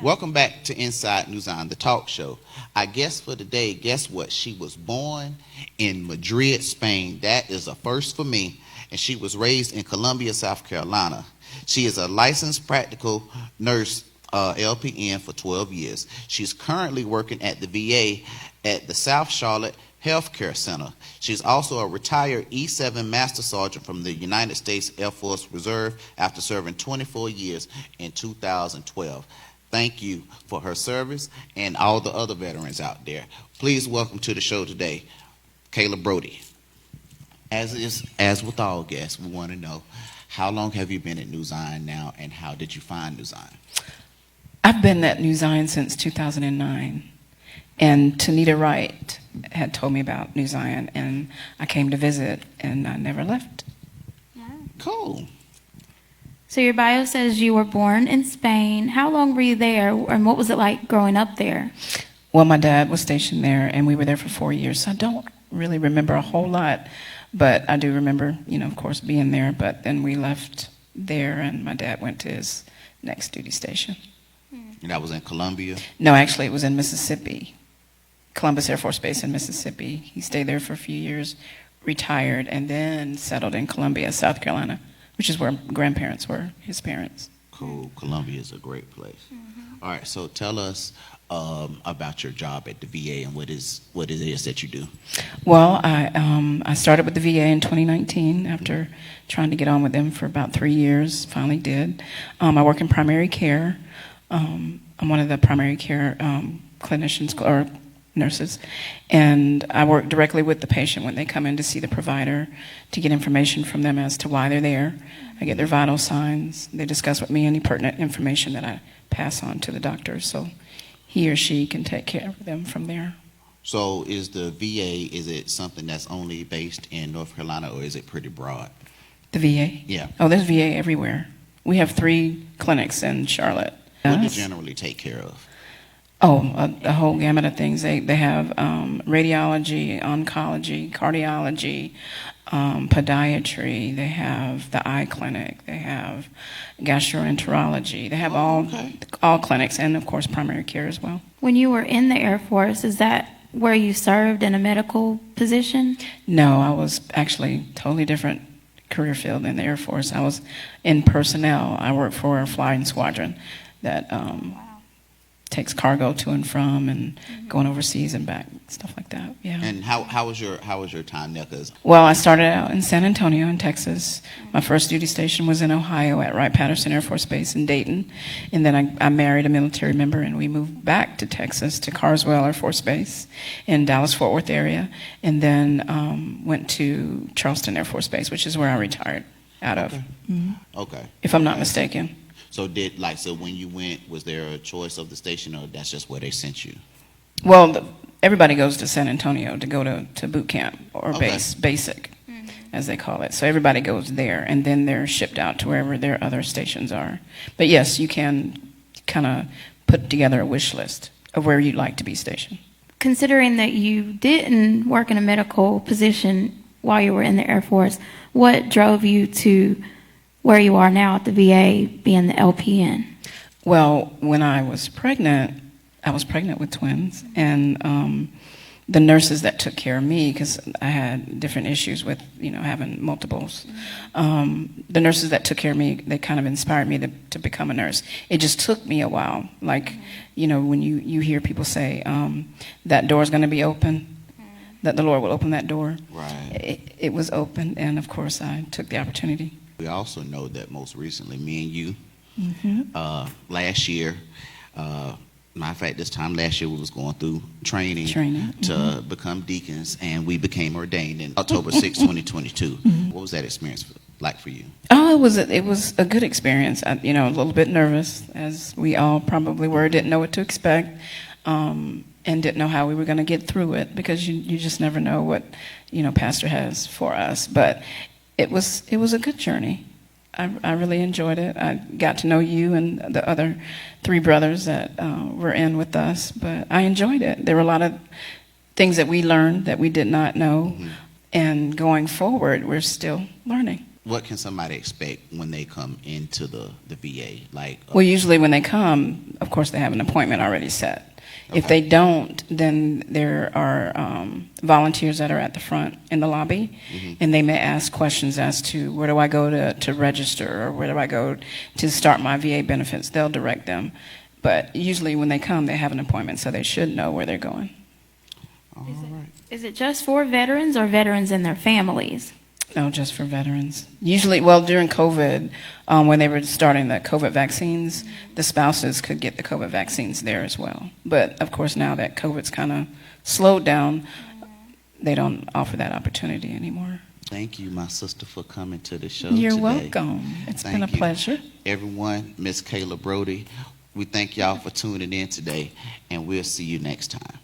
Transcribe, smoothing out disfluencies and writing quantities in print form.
Welcome back to insidenewzion, the talk show. Our guest for today, guess what? She was born in Madrid, Spain. That is a first for me. And she was raised in Columbia, South Carolina. She is a licensed practical nurse, LPN, for 12 years. She's currently working at the VA at the South Charlotte Healthcare Center. She's also a retired E7 Master Sergeant from the United States Air Force Reserve after serving 24 years in 2012. Thank you for her service and all the other veterans out there. Please welcome to the show today, Kayla Broadie. As with all guests, we want to know, how long have you been at New Zion now, and how did you find New Zion? I've been at New Zion since 2009, and Tanita Wright had told me about New Zion, and I came to visit, and I never left. Yeah. Cool. So your bio says you were born in Spain. How long were you there, and what was it like growing up there? Well, my dad was stationed there, and we were there for 4 years, so I don't really remember a whole lot, but I do remember, of course, being there, but then we left there, and my dad went to his next duty station. And that was in Columbia? No, actually, it was in Mississippi, Columbus Air Force Base in Mississippi. He stayed there for a few years, retired, and then settled in Columbia, South Carolina, which is where grandparents were, his parents. Cool. Columbia is a great place. Mm-hmm. All right, so tell us about your job at the VA and what it is that you do. Well, I started with the VA in 2019 after trying to get on with them for about 3 years. Finally did. I work in primary care. I'm one of the primary care clinicians or nurses, and I work directly with the patient when they come in to see the provider to get information from them as to why they're there. I get their vital signs. They discuss with me any pertinent information that I pass on to the doctor, so he or she can take care of them from there. So is the VA, is it something that's only based in North Carolina, or is it pretty broad? The VA? Yeah. Oh, there's VA everywhere. We have 3 clinics in Charlotte. What do you generally take care of? Oh, a whole gamut of things. They have radiology, oncology, cardiology, podiatry. They have the eye clinic. They have gastroenterology. They have all clinics, and of course primary care as well. When you were in the Air Force, is that where you served in a medical position? No, I was actually totally different career field in the Air Force. I was in personnel. I worked for a flying squadron that takes cargo to and from and going overseas and back, stuff like that. Yeah. And how was your time there? Well, I started out in San Antonio in Texas. My first duty station was in Ohio at Wright-Patterson Air Force Base in Dayton. And then I married a military member, and we moved back to Texas to Carswell Air Force Base in Dallas-Fort Worth area, and then went to Charleston Air Force Base, which is where I retired out of. Okay. If I'm not mistaken. So when you went, was there a choice of the station, or that's just where they sent you? Well, everybody goes to San Antonio to go to boot camp or basic, as they call it. So everybody goes there, and then they're shipped out to wherever their other stations are. But yes, you can kind of put together a wish list of where you'd like to be stationed. Considering that you didn't work in a medical position while you were in the Air Force, what drove you to where you are now at the VA, being the LPN? Well, when I was pregnant with twins, and the nurses that took care of me, because I had different issues with, having multiples, the nurses that took care of me, they kind of inspired me to become a nurse. It just took me a while. Like, when you hear people say, that door's going to be open, that the Lord will open that door. Right. It was open, and of course I took the opportunity. We also know that most recently, me and you, last year, matter of fact, this time last year we was going through training to become deacons, and we became ordained in October 6, 2022. What was that experience like for you? Oh, it was a good experience. A little bit nervous, as we all probably were. Didn't know what to expect, and didn't know how we were going to get through it, because you just never know what Pastor has for us. But it was a good journey. I really enjoyed it. I got to know you and the other 3 brothers that were in with us, but I enjoyed it. There were a lot of things that we learned that we did not know, and going forward, we're still learning. what can somebody expect when they come into the VA? Like, Well, usually when they come, of course, they have an appointment already set. If they don't, then there are volunteers that are at the front in the lobby, and they may ask questions as to where do I go to register, or where do I go to start my VA benefits. They'll direct them. But usually when they come, they have an appointment, so they should know where they're going. all right. Is it just for veterans or veterans and their families? No, just for veterans. Usually, well, during COVID, when they were starting the COVID vaccines, the spouses could get the COVID vaccines there as well. But, of course, now that COVID's kind of slowed down, they don't offer that opportunity anymore. Thank you, my sister, for coming to the show You're today. welcome. It's been a Thank you. pleasure. Everyone, Miss Kayla Broadie, we thank y'all for tuning in today, and we'll see you next time.